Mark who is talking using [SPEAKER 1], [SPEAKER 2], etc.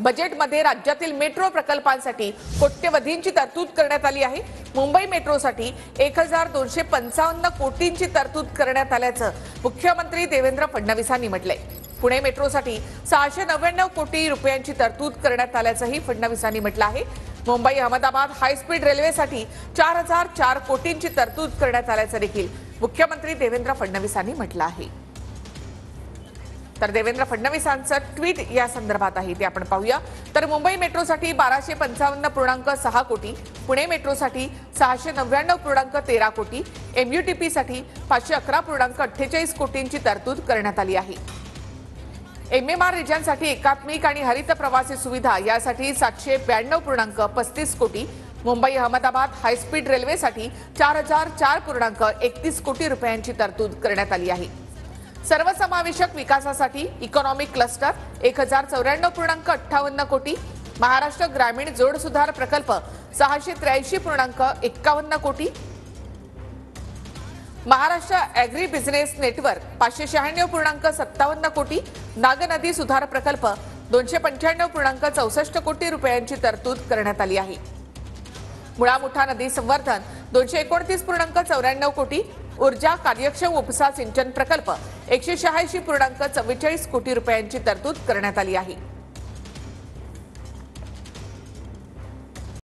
[SPEAKER 1] बजेटमध्ये राज्यातील मेट्रो प्रकल्पांसाठी कोट्यवधींची तरतूद करण्यात आली आहे। मुंबई मेट्रोसाठी 1255 कोटींची तरतूद करण्यात आल्याचं मुख्यमंत्री देवेंद्र फडणवीसांनी म्हटलंय। पुणे मेट्रोसाठी 699 कोटी रुपयांची तरतूद करण्यात आल्याचंही फडणवीसांनी म्हटलं आहे। मुंबई अहमदाबाद हाय स्पीड रेल्वेसाठी 4004 कोटींची तरतूद करण्यात आल्याचं देखील मुख्यमंत्री देवेंद्र फडणवीसांनी म्हटलं आहे। तर देवेंद्र फडणवीसांचं ट्विट या संदर्भात आहे ते आपण पाहूया। तर मुंबई मेट्रोसाठी 1255.6 कोटी, पुणे मेट्रोसाठी 699.13 कोटी, MUTP साठी 511.48 कोटींची तरतूद करण्यात आली आहे। MMR रिजनसाठी एकात्मिक आणि हरित प्रवासी सुविधा यासाठी 792.35 कोटी, मुंबई अहमदाबाद हाय स्पीड रेल्वेसाठी 4004.31 कोटी रुपयांची तरतूद करण्यात आली आहे। सर्वसमावेशक विकासासाठी इकॉनॉमिक क्लस्टर 1094.58 कोटी, महाराष्ट्र ग्रामीण जोड सुधार प्रकल्प 683.51 कोटी, महाराष्ट्र ॲग्री बिझनेस नेटवर्क 596.57 कोटी, नागनदी सुधार प्रकल्प 295.64 कोटी रुपयांची तरतूद करण्यात आली आहे। मुळा मुठा नदी संवर्धन 229.94 कोटी, ऊर्जा कार्यक्षम उपसा सिंचन प्रकल्प 186.44 कोटी रुपयांची तरतूद करण्यात आली आहे।